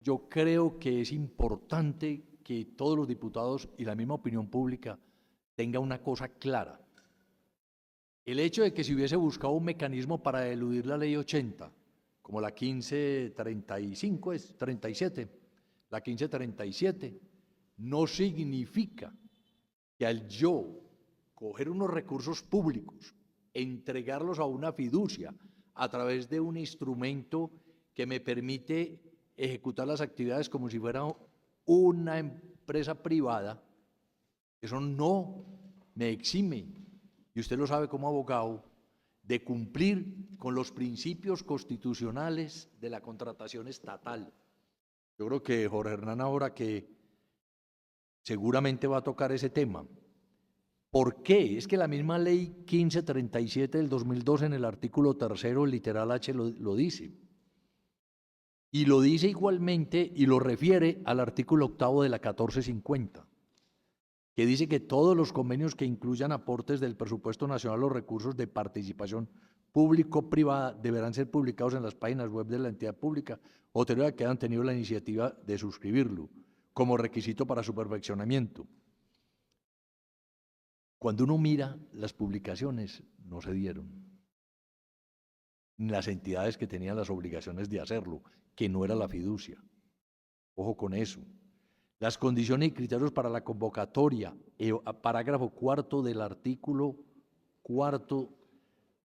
Yo creo que es importante que todos los diputados y la misma opinión pública tenga una cosa clara. El hecho de que se hubiese buscado un mecanismo para eludir la ley 80, como la 1535 es 37, la 1537, no significa que al yo coger unos recursos públicos, entregarlos a una fiducia a través de un instrumento que me permite ejecutar las actividades como si fuera una empresa privada, eso no me exime, y usted lo sabe como abogado, de cumplir con los principios constitucionales de la contratación estatal. Yo creo que Jorge Hernán, ahora que seguramente va a tocar ese tema. ¿Por qué? Es que la misma ley 1537 del 2002 en el artículo 3, literal H, lo dice. Y lo dice igualmente y lo refiere al artículo 8 de la 1450, que dice que todos los convenios que incluyan aportes del presupuesto nacional o recursos de participación público-privada deberán ser publicados en las páginas web de la entidad pública o a que hayan tenido la iniciativa de suscribirlo, como requisito para su perfeccionamiento. Cuando uno mira las publicaciones, no se dieron. Ni las entidades que tenían las obligaciones de hacerlo, que no era la fiducia. Ojo con eso. Las condiciones y criterios para la convocatoria, parágrafo 4 del artículo 4,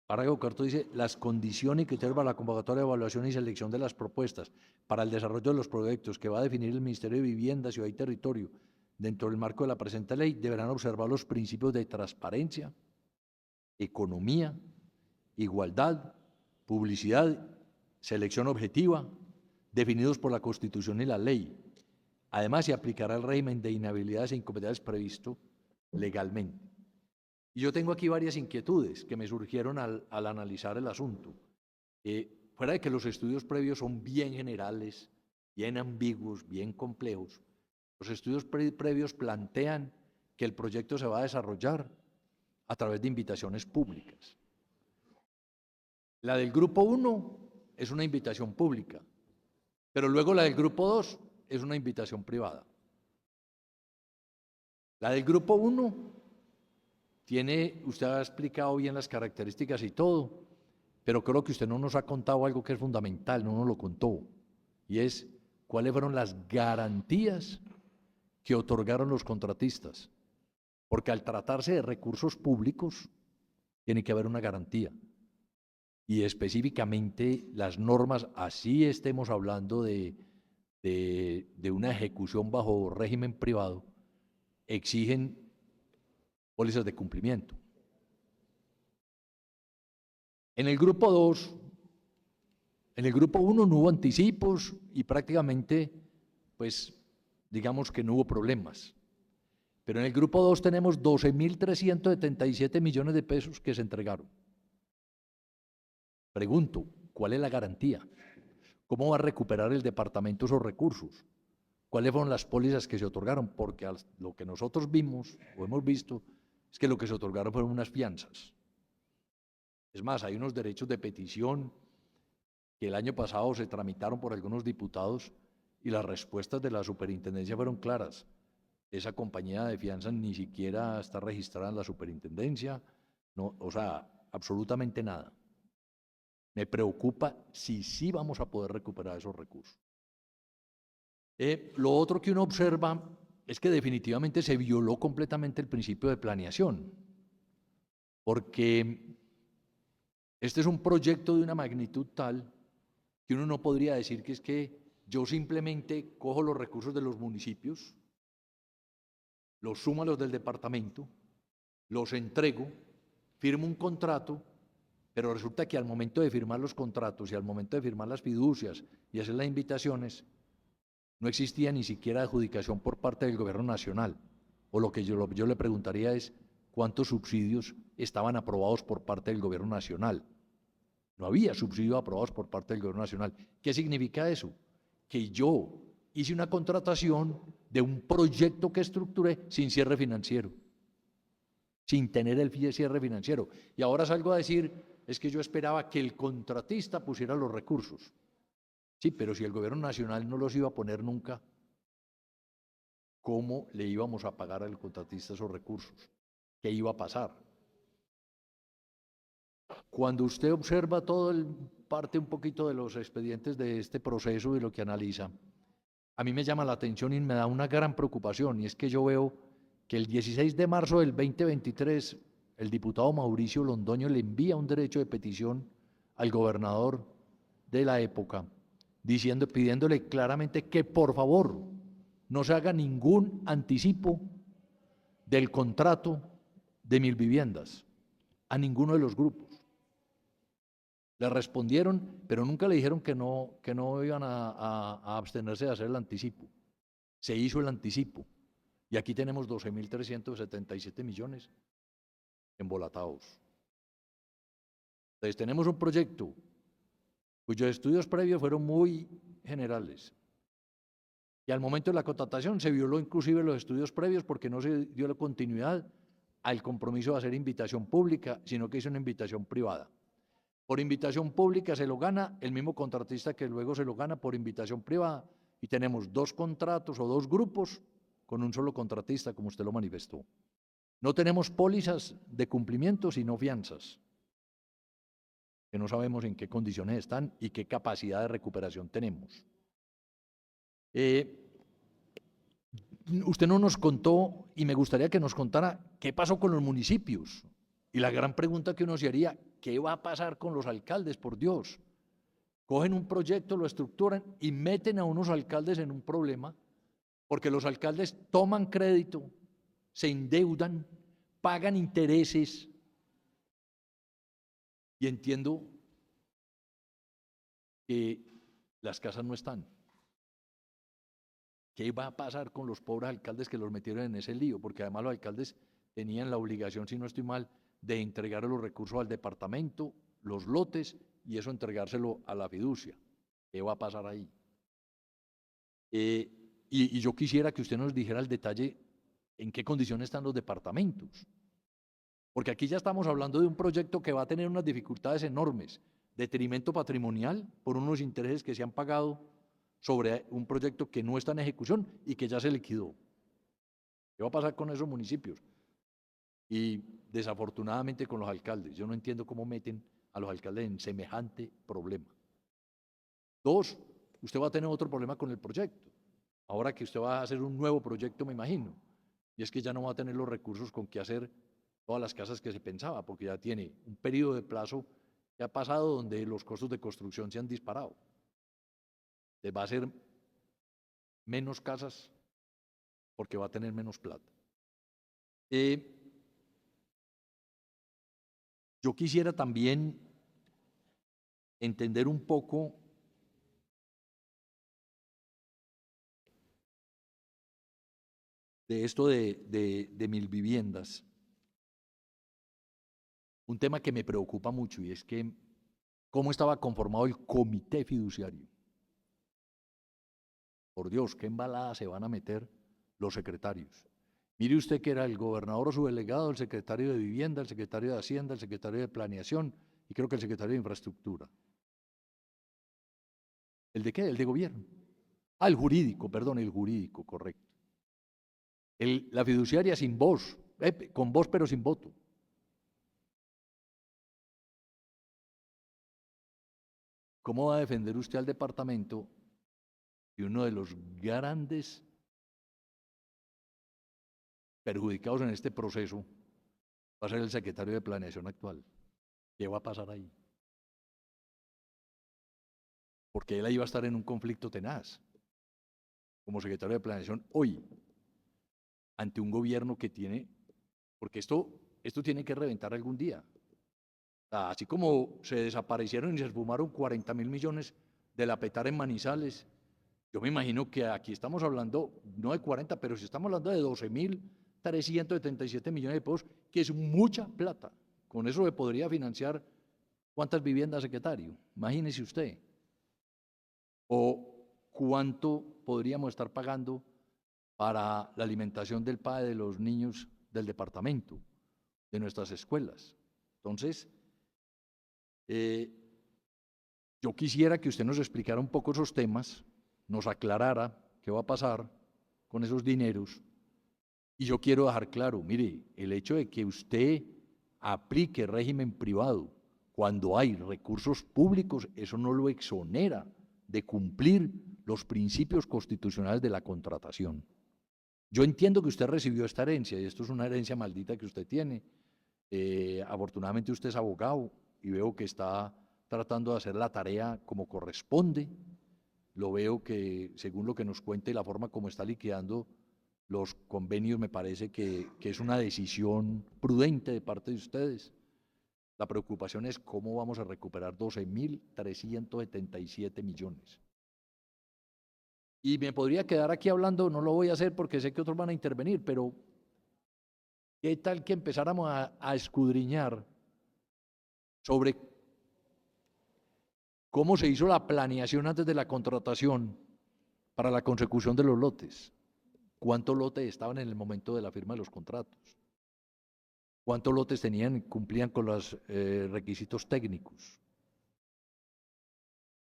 parágrafo 4 dice, las condiciones y criterios para la convocatoria, evaluación y selección de las propuestas para el desarrollo de los proyectos que va a definir el Ministerio de Vivienda, Ciudad y Territorio dentro del marco de la presente ley deberán observar los principios de transparencia, economía, igualdad, publicidad, selección objetiva, definidos por la Constitución y la ley. Además, se aplicará el régimen de inhabilidades e incompetencias previsto legalmente. Y yo tengo aquí varias inquietudes que me surgieron al analizar el asunto. Fuera de que los estudios previos son bien generales, bien ambiguos, bien complejos, los estudios previos plantean que el proyecto se va a desarrollar a través de invitaciones públicas. La del grupo 1 es una invitación pública, pero luego la del grupo 2 es una invitación privada. La del grupo 1 tiene, usted ha explicado bien las características y todo, pero creo que usted no nos ha contado algo que es fundamental, no nos lo contó, y es cuáles fueron las garantías que otorgaron los contratistas, porque al tratarse de recursos públicos, tiene que haber una garantía. Y específicamente las normas, así estemos hablando de una ejecución bajo régimen privado, exigen pólizas de cumplimiento. En el grupo 2, en el grupo 1 no hubo anticipos y prácticamente, pues, digamos que no hubo problemas. Pero en el grupo 2 tenemos 12.377 millones de pesos que se entregaron. Pregunto, ¿cuál es la garantía? ¿Cómo va a recuperar el departamento esos recursos? ¿Cuáles fueron las pólizas que se otorgaron? Porque lo que nosotros vimos o hemos visto es que lo que se otorgaron fueron unas fianzas. Es más, hay unos derechos de petición que el año pasado se tramitaron por algunos diputados y las respuestas de la superintendencia fueron claras. Esa compañía de fianzas ni siquiera está registrada en la superintendencia, no, o sea, absolutamente nada. Me preocupa si sí vamos a poder recuperar esos recursos. Lo otro que uno observa es que definitivamente se violó completamente el principio de planeación, porque este es un proyecto de una magnitud tal que uno no podría decir que es que yo simplemente cojo los recursos de los municipios, los sumo a los del departamento, los entrego, firmo un contrato, pero resulta que al momento de firmar los contratos y al momento de firmar las fiducias y hacer las invitaciones, no existía ni siquiera adjudicación por parte del gobierno nacional. O lo que yo le preguntaría es, ¿cuántos subsidios estaban aprobados por parte del gobierno nacional? No había subsidios aprobados por parte del gobierno nacional. ¿Qué significa eso? Que yo hice una contratación de un proyecto que estructuré sin cierre financiero, sin tener el cierre financiero. Y ahora salgo a decir, es que yo esperaba que el contratista pusiera los recursos. Sí, pero si el gobierno nacional no los iba a poner nunca, ¿cómo le íbamos a pagar al contratista esos recursos? ¿Qué iba a pasar? Cuando usted observa parte un poquito de los expedientes de este proceso y lo que analiza, a mí me llama la atención y me da una gran preocupación, y es que yo veo que el 16 de marzo del 2023, el diputado Mauricio Londoño le envía un derecho de petición al gobernador de la época, pidiéndole claramente que por favor no se haga ningún anticipo del contrato de Mil Viviendas a ninguno de los grupos. Le respondieron, pero nunca le dijeron que no iban a abstenerse de hacer el anticipo. Se hizo el anticipo. Y aquí tenemos 12.377 millones embolatados. Entonces tenemos un proyecto cuyos estudios previos fueron muy generales. Y al momento de la contratación se violó inclusive los estudios previos porque no se dio la continuidad al compromiso de hacer invitación pública, sino que hizo una invitación privada. Por invitación pública se lo gana el mismo contratista que luego se lo gana por invitación privada. Y tenemos 2 contratos o 2 grupos con un solo contratista, como usted lo manifestó. No tenemos pólizas de cumplimiento, sino fianzas, que no sabemos en qué condiciones están y qué capacidad de recuperación tenemos. Usted no nos contó, y me gustaría que nos contara, qué pasó con los municipios. Y la gran pregunta que uno se haría, ¿qué va a pasar con los alcaldes, por Dios? Cogen un proyecto, lo estructuran y meten a unos alcaldes en un problema, porque los alcaldes toman crédito, se endeudan, pagan intereses, y entiendo que las casas no están. ¿Qué va a pasar con los pobres alcaldes que los metieron en ese lío? Porque además los alcaldes tenían la obligación, si no estoy mal, de entregar los recursos al departamento, los lotes, y eso entregárselo a la fiducia. ¿Qué va a pasar ahí? Y yo quisiera que usted nos dijera el detalle en qué condiciones están los departamentos. Porque aquí ya estamos hablando de un proyecto que va a tener unas dificultades enormes, detrimento patrimonial por unos intereses que se han pagado sobre un proyecto que no está en ejecución y que ya se liquidó. ¿Qué va a pasar con esos municipios? Y desafortunadamente con los alcaldes. Yo no entiendo cómo meten a los alcaldes en semejante problema. 2, usted va a tener otro problema con el proyecto. Ahora que usted va a hacer un nuevo proyecto, me imagino, y es que ya no va a tener los recursos con que hacer todas las casas que se pensaba, porque ya tiene un periodo de plazo que ha pasado donde los costos de construcción se han disparado. Va a hacer menos casas porque va a tener menos plata. Yo quisiera también entender un poco de esto de Mil Viviendas. Un tema que me preocupa mucho y es que cómo estaba conformado el comité fiduciario. Por Dios, qué embalada se van a meter los secretarios. Mire usted que era el gobernador o su delegado, el secretario de Vivienda, el secretario de Hacienda, el secretario de Planeación y creo que el secretario de Infraestructura. ¿El de qué? El de Gobierno. Ah, el jurídico, perdón, el jurídico, correcto. La fiduciaria sin voz, con voz pero sin voto. ¿Cómo va a defender usted al departamento y uno de los grandes perjudicados en este proceso va a ser el secretario de Planeación actual? ¿Qué va a pasar ahí? Porque él ahí va a estar en un conflicto tenaz como secretario de Planeación hoy ante un gobierno que tiene, porque esto tiene que reventar algún día. Así como se desaparecieron y se esfumaron 40.000 millones de la Petar en Manizales, yo me imagino que aquí estamos hablando, no de 40, pero si estamos hablando de 12.377 millones de pesos, que es mucha plata. Con eso se podría financiar ¿cuántas viviendas, secretario? Imagínese usted. O cuánto podríamos estar pagando para la alimentación del padre de los niños del departamento, de nuestras escuelas. Entonces, yo quisiera que usted nos explicara un poco esos temas, nos aclarara qué va a pasar con esos dineros. Y yo quiero dejar claro, mire, el hecho de que usted aplique régimen privado cuando hay recursos públicos, eso no lo exonera de cumplir los principios constitucionales de la contratación. Yo entiendo que usted recibió esta herencia, y esto es una herencia maldita que usted tiene. Afortunadamente usted es abogado y veo que está tratando de hacer la tarea como corresponde. Lo veo que, según lo que nos cuenta y la forma como está liquidando los convenios, me parece que es una decisión prudente de parte de ustedes. La preocupación es cómo vamos a recuperar 12.377 millones. Y me podría quedar aquí hablando, no lo voy a hacer porque sé que otros van a intervenir, pero ¿qué tal que empezáramos a escudriñar sobre cómo se hizo la planeación antes de la contratación para la consecución de los lotes? ¿Cuántos lotes estaban en el momento de la firma de los contratos? ¿Cuántos lotes cumplían con los requisitos técnicos?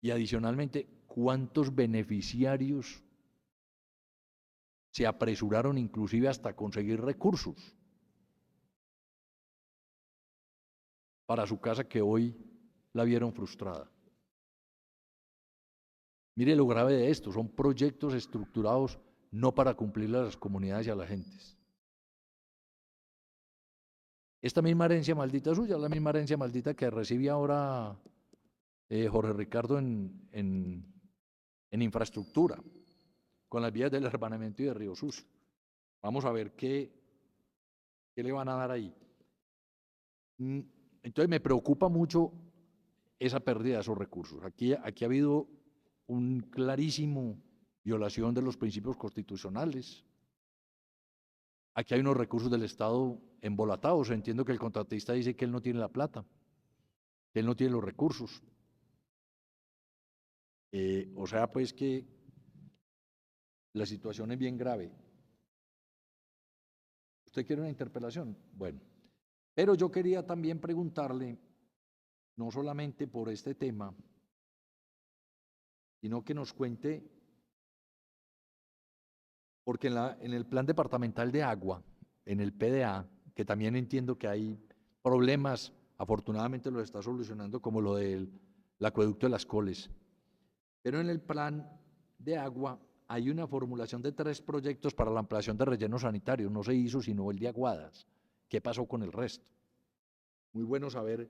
Y adicionalmente, ¿cuántos beneficiarios se apresuraron inclusive hasta conseguir recursos para su casa que hoy la vieron frustrada? Mire lo grave de esto, son proyectos estructurados no para cumplirle a las comunidades y a las gentes. Esta misma herencia maldita suya, la misma herencia maldita que recibe ahora Jorge Ricardo en infraestructura, con las vías del hermanamiento y de Río Sucio. Vamos a ver qué le van a dar ahí. Entonces me preocupa mucho esa pérdida de esos recursos. Aquí ha habido un clarísimo violación de los principios constitucionales. Aquí hay unos recursos del Estado embolatados. Entiendo que el contratista dice que él no tiene la plata, que él no tiene los recursos. O sea, pues que la situación es bien grave. ¿Usted quiere una interpelación? Bueno, pero yo quería también preguntarle, no solamente por este tema, sino que nos cuente, porque en el Plan Departamental de Agua, en el PDA, que también entiendo que hay problemas, afortunadamente los está solucionando, como lo del acueducto de Las Coles, pero en el Plan de Agua hay una formulación de 3 proyectos para la ampliación de relleno sanitario, no se hizo sino el de Aguadas. ¿Qué pasó con el resto? Muy bueno saber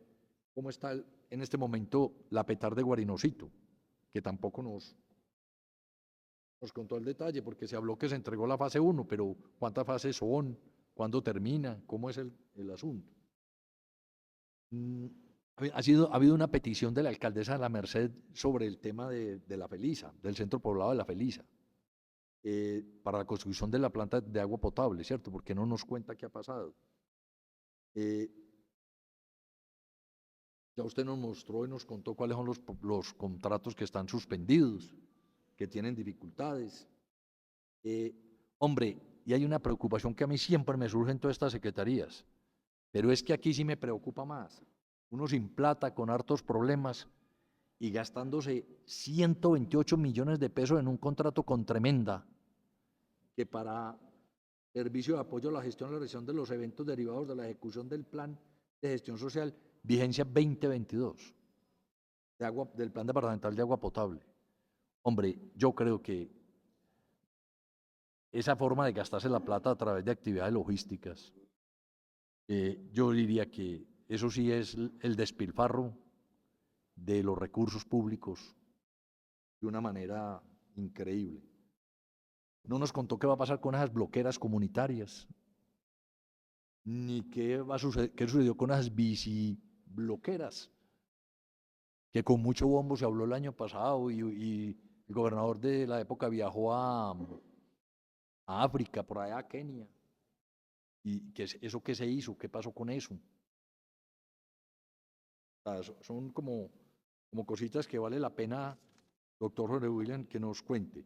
cómo está en este momento la Petar de Guarinocito, que tampoco nos contó el detalle, porque se habló que se entregó la fase 1, pero ¿cuántas fases son? ¿Cuándo termina? ¿Cómo es el asunto? Ha habido una petición de la alcaldesa de La Merced sobre el tema de la Felisa, del centro poblado de La Felisa, para la construcción de la planta de agua potable, ¿cierto? Porque no nos cuenta qué ha pasado. Ya usted nos mostró y nos contó cuáles son los contratos que están suspendidos, que tienen dificultades. Hombre, y hay una preocupación que a mí siempre me surge en todas estas secretarías, pero es que aquí sí me preocupa más. Uno sin plata, con hartos problemas y gastándose 128 millones de pesos en un contrato con Tremenda, que para servicio de apoyo a la gestión y la realización de los eventos derivados de la ejecución del plan de gestión social, vigencia 2022, del Plan Departamental de Agua Potable. Hombre, yo creo que esa forma de gastarse la plata a través de actividades logísticas, yo diría que eso sí es el despilfarro de los recursos públicos de una manera increíble. No nos contó qué va a pasar con esas bloqueras comunitarias, ni qué sucedió con esas bicibloqueras, que con mucho bombo se habló el año pasado y el gobernador de la época viajó a África, por allá a Kenia. ¿Y eso qué se hizo? ¿Qué pasó con eso? O sea, son como cositas que vale la pena, doctor Jorge William, que nos cuente.